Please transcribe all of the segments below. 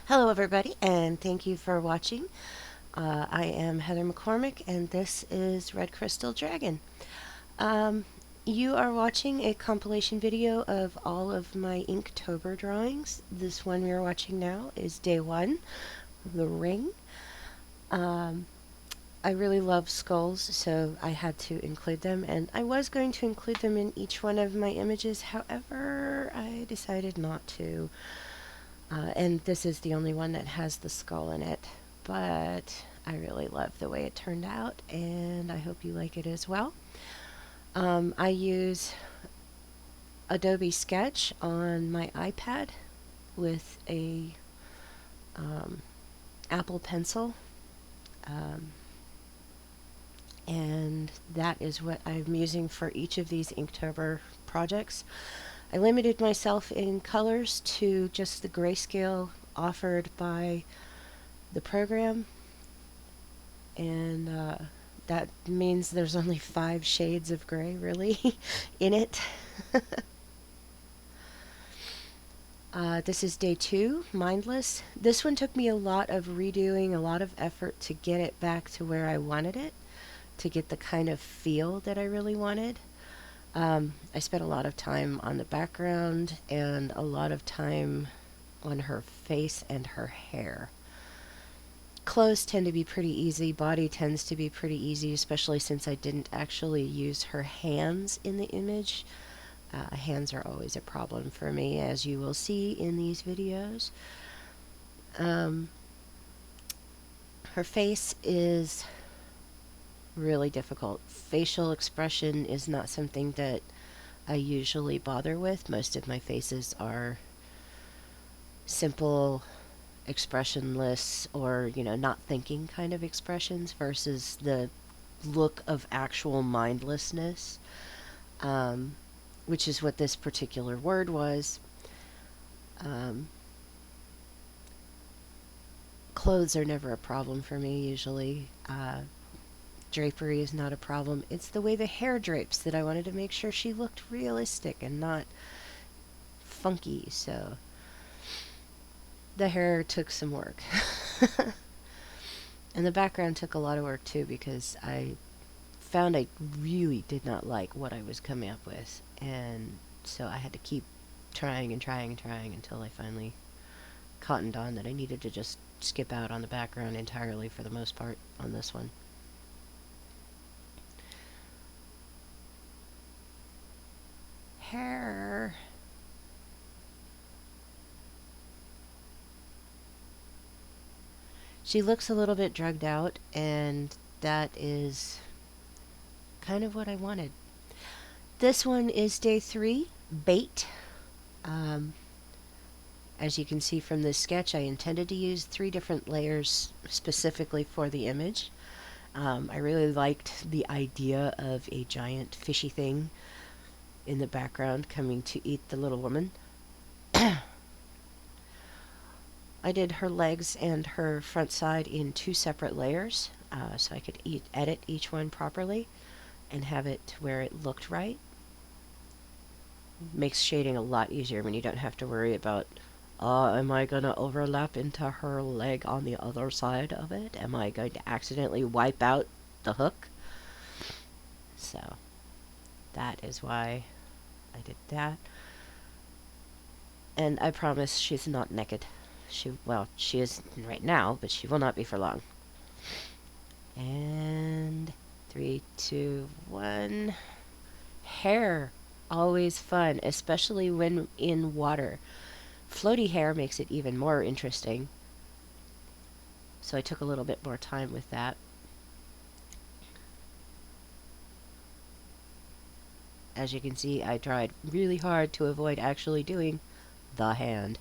Hello, everybody, and thank you for watching. I am Heather McCormick, and this is Red Crystal Dragon. Um, you are watching a compilation video of all of my Inktober drawings. This one we are watching now is day one, the ring. Um, I really love skulls, so I had to include them, and I was going to include them in each one of my images. However, I decided not to. And this is the only one that has the skull in it. But I really love the way it turned out, and I hope you like it as well. I use Adobe Sketch on my iPad with a Apple Pencil, um, and that is what I'm using for each of these Inktober projects. I limited myself in colors to just the grayscale offered by the program, and that means there's only 5 shades of gray really in it. This is day 2, Mindless. This one took me a lot of redoing, a lot of effort to get it back to where I wanted it, to get the kind of feel that I really wanted. I spent a lot of time on the background and a lot of time on her face and her hair. Clothes tend to be pretty easy. Body tends to be pretty easy, especially since I didn't actually use her hands in the image. Hands are always a problem for me, as you will see in these videos. Um, Her face is really difficult. Facial expression is not something that I usually bother with. Most of my faces are simple, expressionless, or, not thinking kind of expressions versus the look of actual mindlessness, which is what this particular word was. Um, Clothes are never a problem for me, usually. Drapery is not a problem. It's the way the hair drapes that I wanted to make sure she looked realistic and not funky, so the hair took some work. And the background took a lot of work too, because I found I really did not like what I was coming up with, and so I had to keep trying and trying and trying until I finally cottoned on that I needed to just skip out on the background entirely for the most part on this one. Hair. She looks a little bit drugged out, and that is kind of what I wanted. This one is day 3, bait. Um, as you can see from this sketch, I intended to use 3 different layers specifically for the image. I really liked the idea of a giant fishy thing in the background coming to eat the little woman. I did her legs and her front side in 2 separate layers, so I could edit each one properly and have it to where it looked right. Makes shading a lot easier when you don't have to worry about, am I going to overlap into her leg on the other side of it? Am I going to accidentally wipe out the hook? So that is why I did that. And I promise she's not naked. She is right now, but she will not be for long. And 3, 2, 1. Hair. Always fun, especially when in water. Floaty hair makes it even more interesting. So I took a little bit more time with that. As you can see, I tried really hard to avoid actually doing the hand.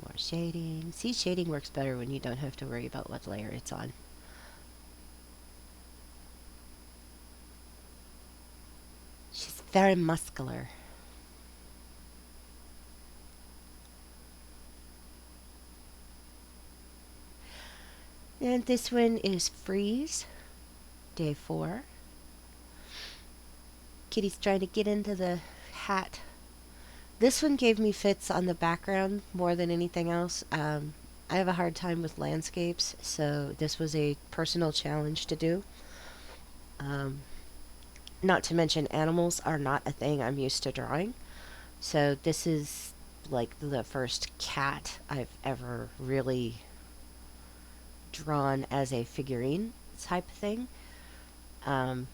More shading. See, shading works better when you don't have to worry about what layer it's on. She's very muscular. And this one is Freeze, day 4. Kitty's trying to get into the hat This one gave me fits on the background more than anything else. I have a hard time with landscapes, so this was a personal challenge to do. Um, Not to mention, animals are not a thing I'm used to drawing. So this is like the first cat I've ever really drawn as a figurine type thing. Um,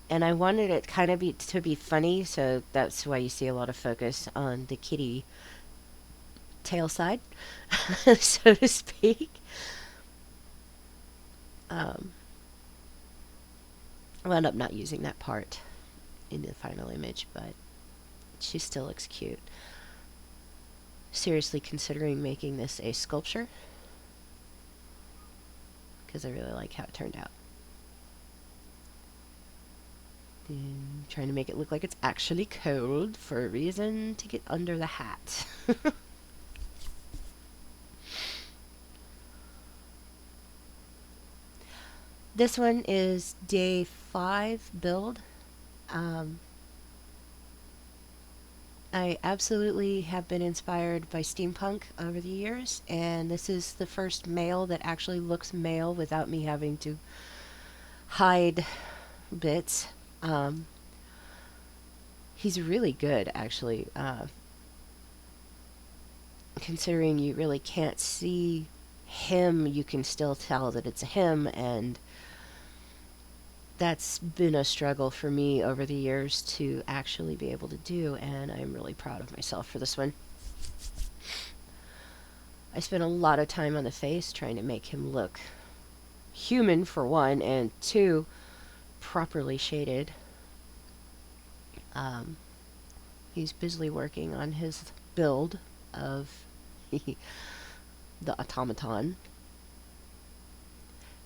and I wanted it kind of to be funny, so that's why you see a lot of focus on the kitty tail side, so to speak. Um, I wound up not using that part in the final image, but she still looks cute. Seriously considering making this a sculpture because I really like how it turned out. And trying to make it look like it's actually cold for a reason to get under the hat. This one is day 5 build. I absolutely have been inspired by steampunk over the years, and this is the first male that actually looks male without me having to hide bits. He's really good, actually, considering you really can't see him, you can still tell that it's a him, and that's been a struggle for me over the years to actually be able to do, and I'm really proud of myself for this one. I spent a lot of time on the face trying to make him look human, for one, and two, properly shaded. He's busily working on his build of the automaton.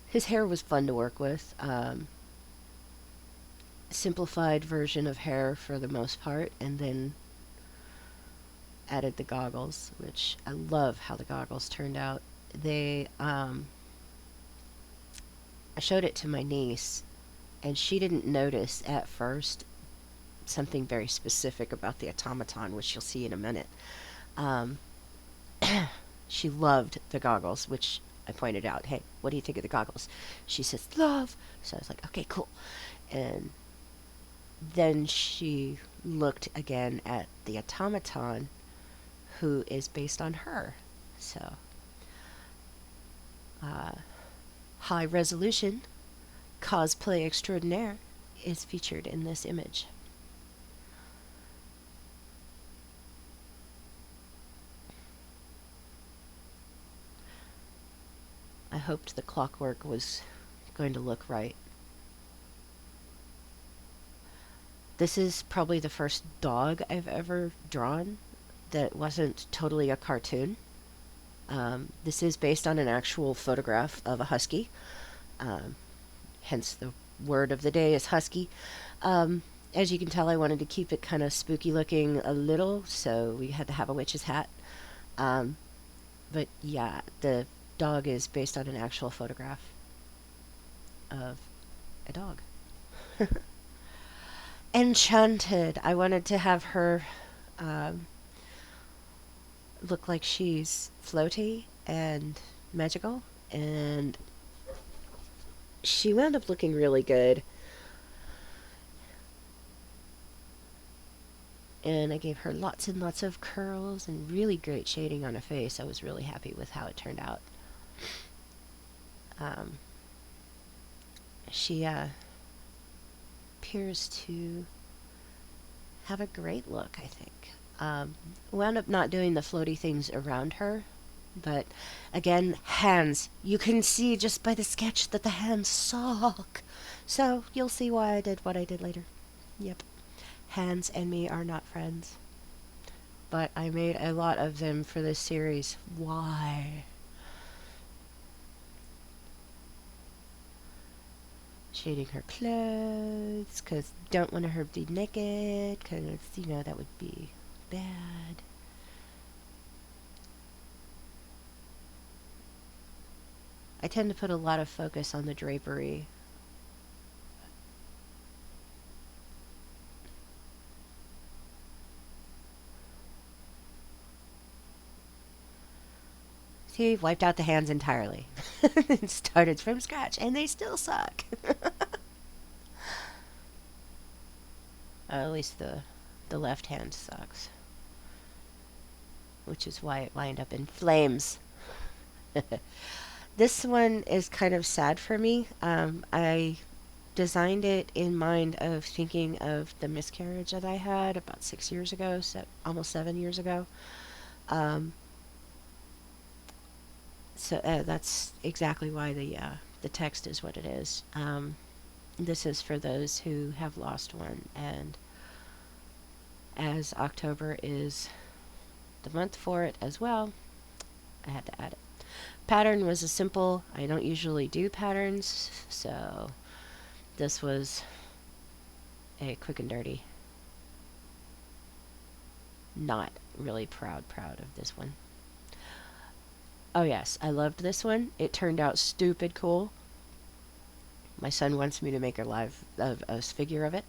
His hair was fun to work with. Simplified version of hair for the most part, and then added the goggles, which I love how the goggles turned out. I showed it to my niece, and she didn't notice at first something very specific about the automaton, which you'll see in a minute. She loved the goggles, which I pointed out, hey, what do you think of the goggles? She says, love. So I was like, okay, cool. And then she looked again at the automaton, who is based on her. So, high resolution cosplay extraordinaire is featured in this image. I hoped the clockwork was going to look right. This is probably the first dog I've ever drawn that wasn't totally a cartoon. This is based on an actual photograph of a husky. Hence the word of the day is husky. As you can tell, I wanted to keep it kind of spooky looking a little, so we had to have a witch's hat. But yeah, the dog is based on an actual photograph of a dog. Enchanted. I wanted to have her look like she's floaty and magical, and she wound up looking really good. And I gave her lots and lots of curls and really great shading on her face. I was really happy with how it turned out. She appears to have a great look, I think. Wound up not doing the floaty things around her, but again, hands. You can see just by the sketch that the hands suck. So you'll see why I did what I did later. Yep. Hands and me are not friends. But I made a lot of them for this series. Why? Shading her clothes, because don't want her to be naked, because, you know, that would be bad. I tend to put a lot of focus on the drapery. See, wiped out the hands entirely. Started from scratch, and they still suck. At least the left hand sucks, which is why it wound up in flames. This one is kind of sad for me. I designed it in mind of thinking of the miscarriage that I had about 6 years ago, almost 7 years ago. Um, so that's exactly why the text is what it is. This is for those who have lost one, and as October is the month for it as well, I had to add it. Pattern was a simple, I don't usually do patterns, so this was a quick and dirty. Not really proud of this one. Oh yes, I loved this one. It turned out stupid cool. My son wants me to make a figure of it.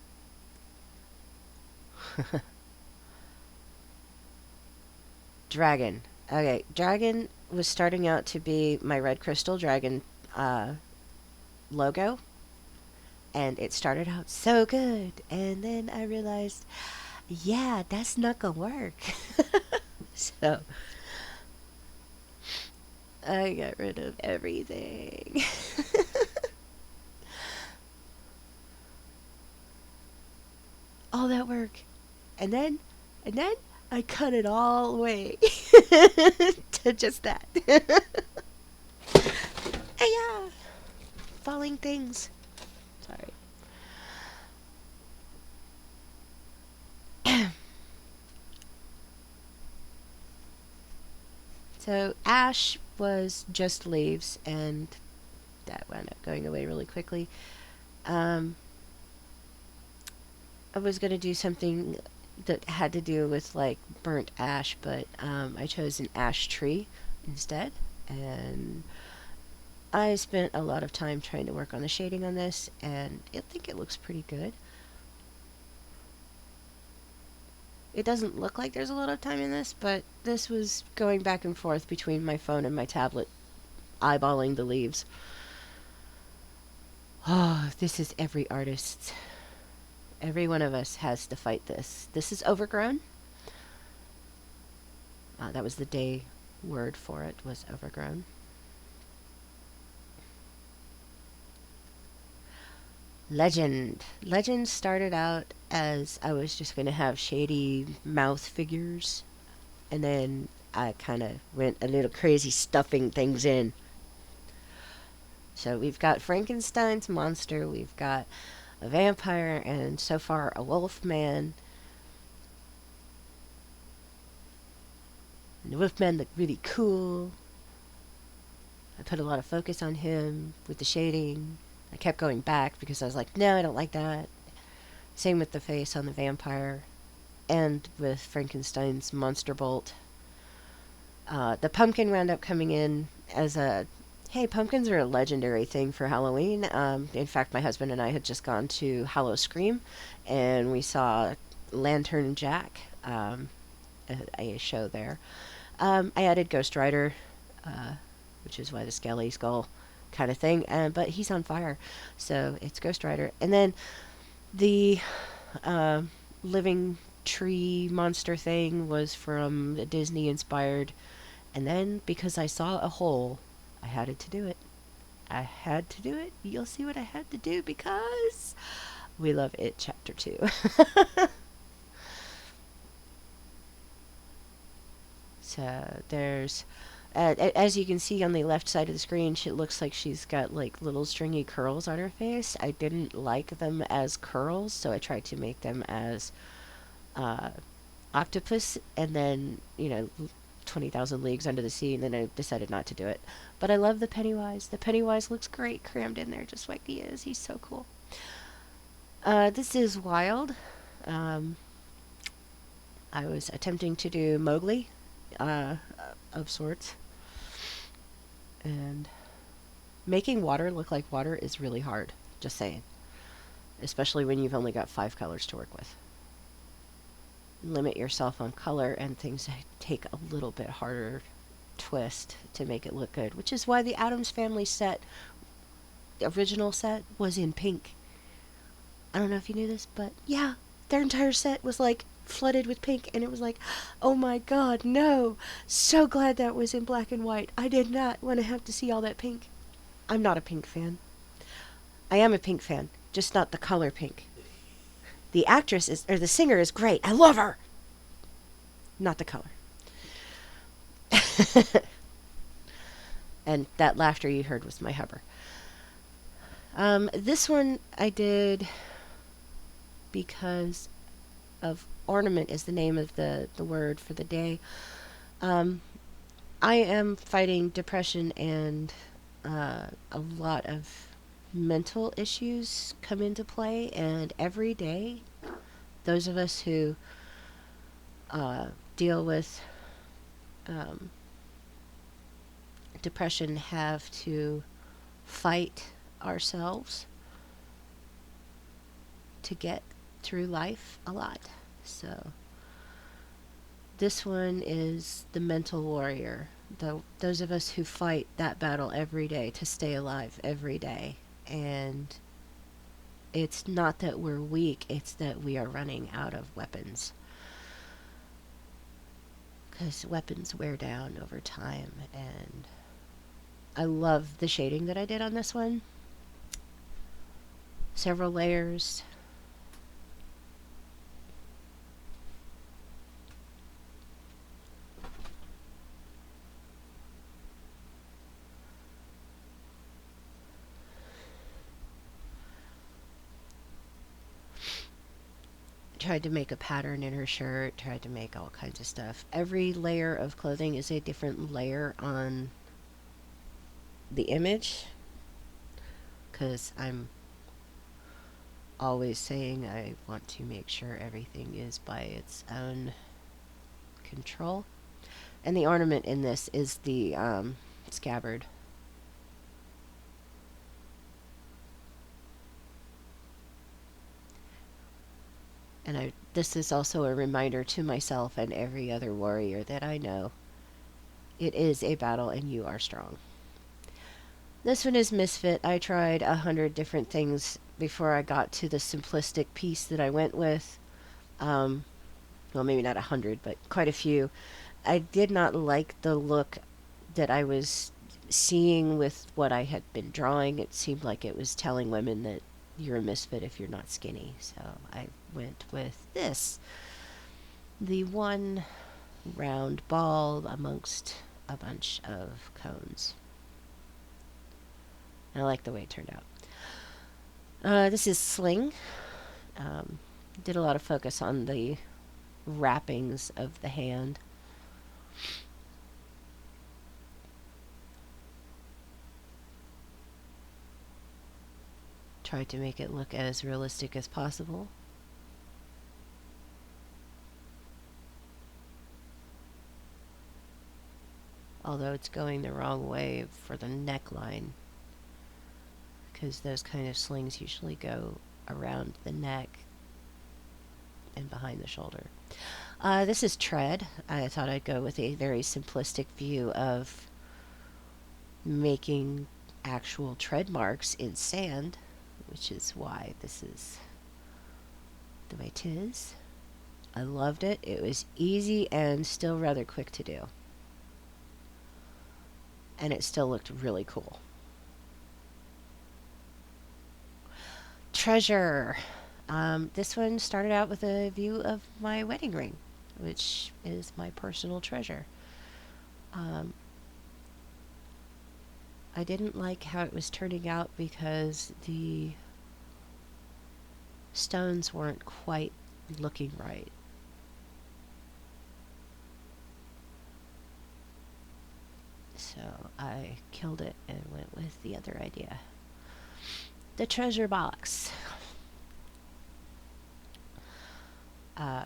Dragon. Okay, dragon was starting out to be my red crystal dragon logo, and it started out so good, and then I realized, yeah, that's not gonna work. So I got rid of everything. All that work, and then I cut it all away to just that. Yeah, falling things. Sorry. So ash was just leaves, and that wound up going away really quickly. Um, I was gonna do something that had to do with like burnt ash, but I chose an ash tree instead, and I spent a lot of time trying to work on the shading on this, and I think it looks pretty good. It doesn't look like there's a lot of time in this, but this was going back and forth between my phone and my tablet, eyeballing the leaves. Oh, this is every artist's. Every one of us has to fight this. This is Overgrown. That was the day word for it, was Overgrown. Legend. Legend started out as I was just going to have shady mouth figures, and then I kind of went a little crazy stuffing things in. So we've got Frankenstein's monster, we've got a vampire, and so far a wolf man. And the wolf man looked really cool. I put a lot of focus on him with the shading. I kept going back because I was like, no, I don't like that. Same with the face on the vampire, and with Frankenstein's monster bolt. The pumpkin wound up coming in as a, hey, pumpkins are a legendary thing for Halloween. In fact, my husband and I had just gone to Hallow Scream, and we saw Lantern Jack, a show there. I added Ghost Rider, which is why the Skelly Skull kind of thing, but he's on fire, so it's Ghost Rider. And then the living tree monster thing was from the Disney inspired, and then because I saw a hole, I had to do it. I had to do it. You'll see what I had to do because we love it. Chapter 2. So there's, as you can see on the left side of the screen, she looks like she's got like little stringy curls on her face. I didn't like them as curls, so I tried to make them as octopus, and then 20,000 Leagues Under the Sea, and then I decided not to do it. But I love the Pennywise. The Pennywise looks great crammed in there just like he is. He's so cool. This is Wild. I was attempting to do Mowgli, of sorts. And making water look like water is really hard, just saying. Especially when you've only got 5 colors to work with. Limit yourself on color, and things take a little bit harder twist to make it look good, which is why the Addams Family set, the original set, was in pink. I don't know if you knew this, but yeah, their entire set was like flooded with pink, and it was like, oh my god, no! So glad that was in black and white. I did not want to have to see all that pink. I'm not a pink fan. I am a pink fan, just not the color pink. The actress is, or the singer is great. I love her! Not the color. And that laughter you heard was my hubber. This one I did because of ornament is the name of the word for the day. I am fighting depression, and a lot of mental issues come into play, and every day those of us who deal with depression have to fight ourselves to get through life a lot. So this one is the mental warrior. Those of us who fight that battle every day to stay alive every day. And it's not that we're weak, it's that we are running out of weapons. Because weapons wear down over time, and I love the shading that I did on this one. Several layers. Tried to make a pattern in her shirt, tried to make all kinds of stuff. Every layer of clothing is a different layer on the image, because I'm always saying I want to make sure everything is by its own control. And the ornament in this is the scabbard. And this is also a reminder to myself and every other warrior that I know it is a battle and you are strong. This one is Misfit. I tried 100 different things before I got to the simplistic piece that I went with. Well, maybe not 100, but quite a few. I did not like the look that I was seeing with what I had been drawing. It seemed like it was telling women that you're a misfit if you're not skinny. So I went with this. The one round ball amongst a bunch of cones. I like the way it turned out. This is Sling. Did a lot of focus on the wrappings of the hand. Tried to make it look as realistic as possible. Although it's going the wrong way for the neckline, because those kind of slings usually go around the neck and behind the shoulder. This is Tread. I thought I'd go with a very simplistic view of making actual tread marks in sand, which is why this is the way 'tis. I loved it. It was easy and still rather quick to do. And it still looked really cool. Treasure. This one started out with a view of my wedding ring, which is my personal treasure. I didn't like how it was turning out because the stones weren't quite looking right. So I killed it and went with the other idea. The treasure box.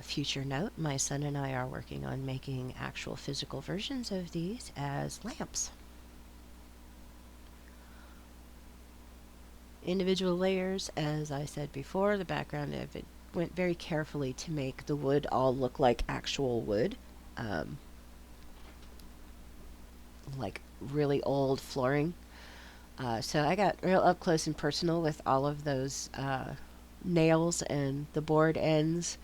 Future note, my son and I are working on making actual physical versions of these as lamps. Individual layers, as I said before, the background of it went very carefully to make the wood all look like actual wood. like really old flooring. So I got real up close and personal with all of those nails and the board ends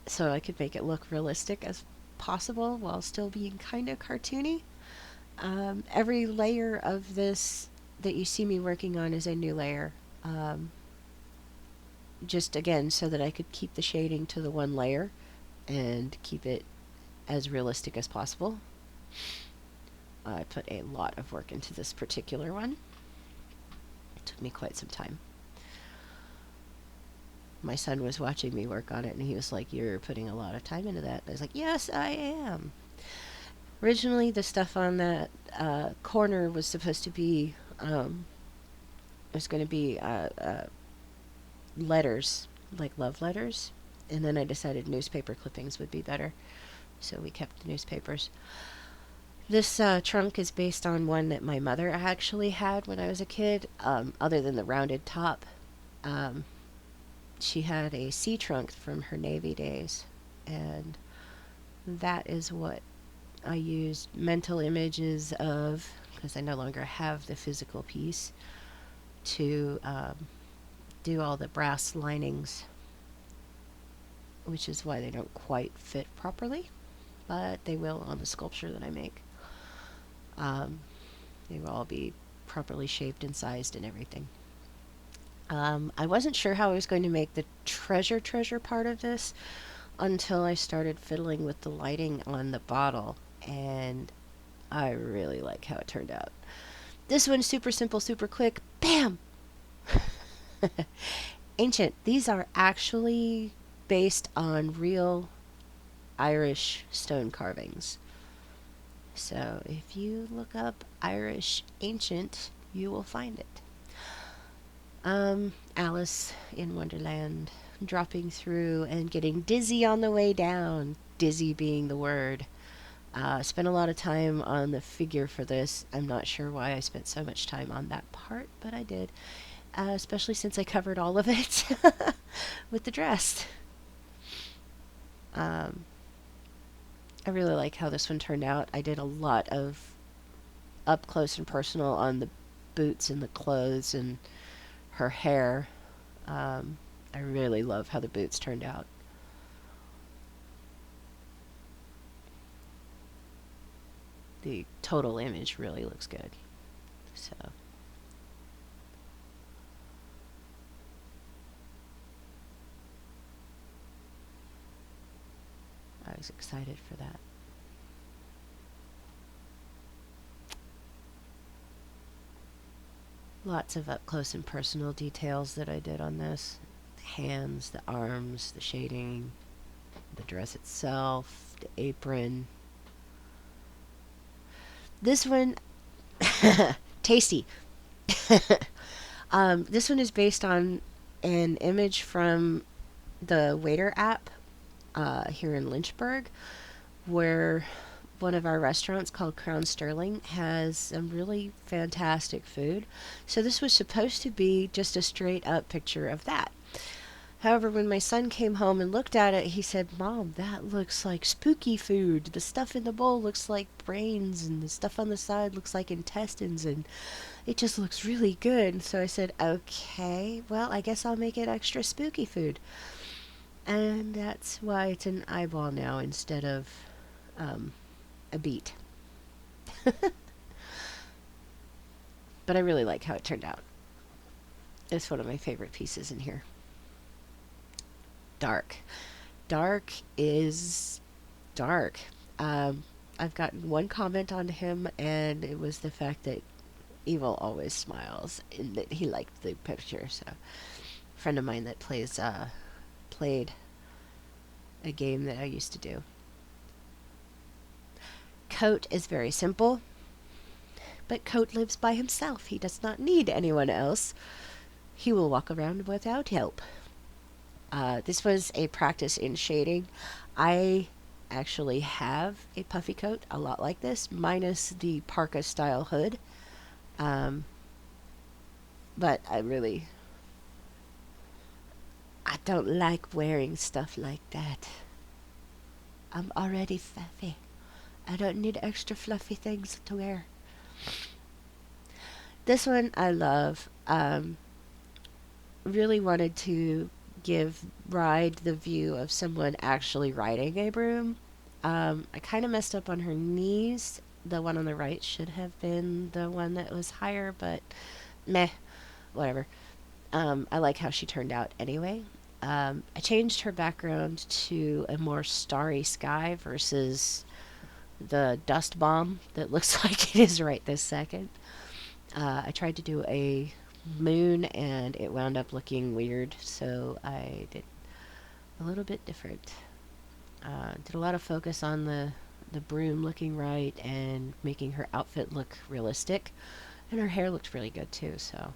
so I could make it look realistic as possible while still being kind of cartoony. Every layer of this that you see me working on is a new layer. Um, just again, so that I could keep the shading to the one layer and keep it as realistic as possible. I put a lot of work into this particular one. It took me quite some time. My son was watching me work on it and he was like, "You're putting a lot of time into that." I was like, "Yes, I am." Originally, the stuff on that corner was supposed to be, was going to be letters, like love letters. And then I decided newspaper clippings would be better. So we kept the newspapers. This trunk is based on one that my mother actually had when I was a kid, other than the rounded top. Um, she had a sea trunk from her Navy days. And that is what I used mental images of, because I no longer have the physical piece, to do all the brass linings, which is why they don't quite fit properly, but they will on the sculpture that I make. Um, they will all be properly shaped and sized and everything. I wasn't sure how I was going to make the treasure part of this until I started fiddling with the lighting on the bottle, and I really like how it turned out. This one's super simple, super quick. Bam! Ancient. These are actually based on real Irish stone carvings. So if you look up Irish ancient, you will find it. Alice in Wonderland, dropping through and getting dizzy on the way down. Dizzy being the word. Spent a lot of time on the figure for this. I'm not sure why I spent so much time on that part, but I did. Especially since I covered all of it with the dress. Um, I really like how this one turned out. I did a lot of up close and personal on the boots and the clothes and her hair. I really love how the boots turned out. The total image really looks good. So I was excited for that. Lots of up close and personal details that I did on this. The hands, the arms, the shading, the dress itself, the apron. This one, tasty. This one is based on an image from the Waiter app here in Lynchburg, where one of our restaurants called Crown Sterling has some really fantastic food. So this was supposed to be just a straight up picture of that. However, when my son came home and looked at it, he said, "Mom, that looks like spooky food. The stuff in the bowl looks like brains, and the stuff on the side looks like intestines, and it just looks really good." And so I said, "Okay, well, I guess I'll make it extra spooky food." And that's why it's an eyeball now instead of um, a beet. But I really like how it turned out. It's one of my favorite pieces in here. Dark. Dark is dark. Um, I've gotten one comment on him, and it was the fact that Evil always smiles, and that he liked the picture. So, a friend of mine that played a game that I used to do. Coat is very simple, but Coat lives by himself. He does not need anyone else. He will walk around without help. This was a practice in shading. I actually have a puffy coat, a lot like this, minus the parka style hood. Um, but I don't like wearing stuff like that. I'm already fluffy. I don't need extra fluffy things to wear. This one I love. Really wanted to give Ride the view of someone actually riding a broom. I kind of messed up on her knees. The one on the right should have been the one that was higher, but meh, whatever. I like how she turned out anyway. I changed her background to a more starry sky versus the dust bomb that looks like it is right this second. I tried to do a moon and it wound up looking weird, so I did a little bit different. Did a lot of focus on the broom looking right and making her outfit look realistic, and her hair looked really good too, so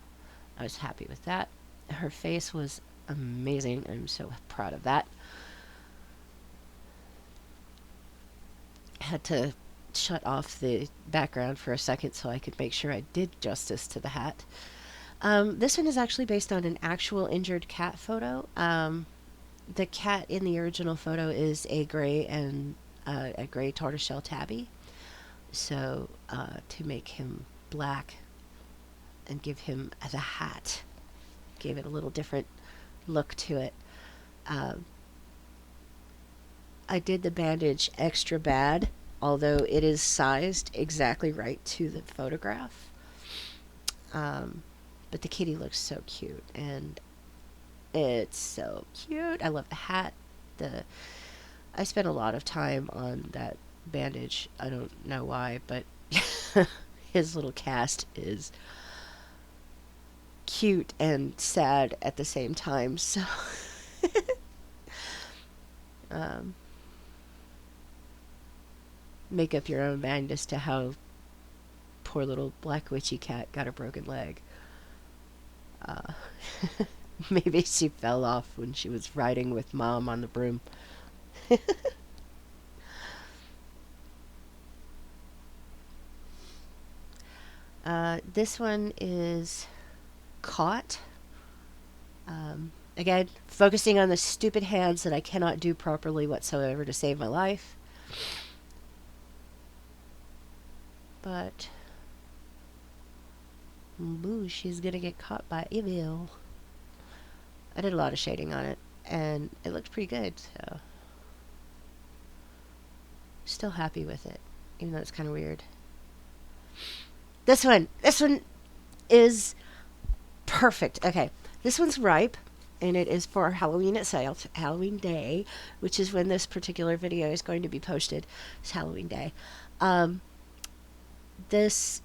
I was happy with that. Her face was amazing. I'm so proud of that. Had to shut off the background for a second so I could make sure I did justice to the hat. This one is actually based on an actual injured cat photo. The cat in the original photo is a gray and a gray tortoiseshell tabby. So to make him black and give him the hat, gave it a little different look to it. Um, I did the bandage extra bad, although it is sized exactly right to the photograph. Um, but the kitty looks so cute, and it's so cute. I love the hat. The I spent a lot of time on that bandage. I don't know why, but his little cast is cute and sad at the same time. So, um, make up your own mind as to how poor little black witchy cat got a broken leg. Uh, maybe she fell off when she was riding with mom on the broom. This one is caught. Again, focusing on the stupid hands that I cannot do properly whatsoever to save my life. But, boo, she's gonna get caught by evil. I did a lot of shading on it, and it looked pretty good, so. Still happy with it, even though it's kind of weird. This one is perfect. Okay, this one's ripe, and it is for Halloween itself, Halloween Day, which is when this particular video is going to be posted. It's Halloween Day. This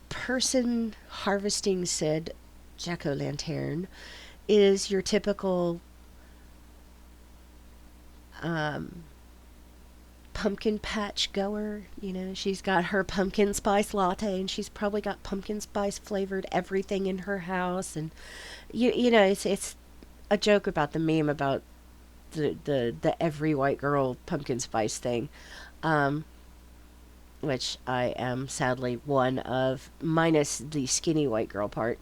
person harvesting said jack-o'-lantern is your typical um, pumpkin patch goer. You know, she's got her pumpkin spice latte, and she's probably got pumpkin spice flavored everything in her house. And you know, it's a joke about the meme about the every white girl pumpkin spice thing. Um, which I am sadly one of, minus the skinny white girl part.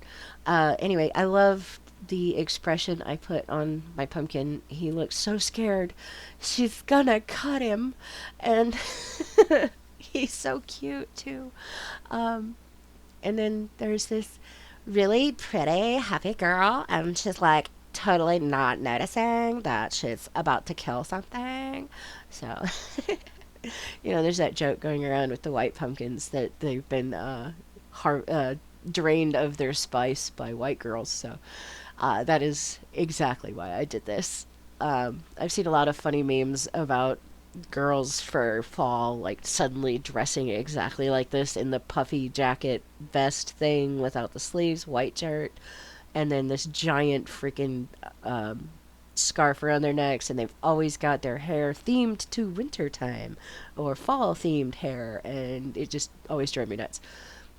Anyway, I love the expression I put on my pumpkin. He looks so scared. She's gonna cut him. And he's so cute, too. Um, and then there's this really pretty, happy girl, and she's like totally not noticing that she's about to kill something. So. You know, there's that joke going around with the white pumpkins that they've been drained of their spice by white girls. So that is exactly why I did this. I've seen a lot of funny memes about girls for fall, like suddenly dressing exactly like this in the puffy jacket vest thing without the sleeves, white shirt, and then this giant freaking scarf around their necks, and they've always got their hair themed to wintertime or fall themed hair, and it just always drove me nuts.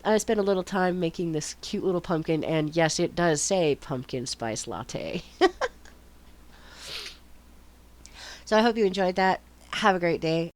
I spent a little time making this cute little pumpkin, and yes, it does say pumpkin spice latte. So I hope you enjoyed that. Have a great day.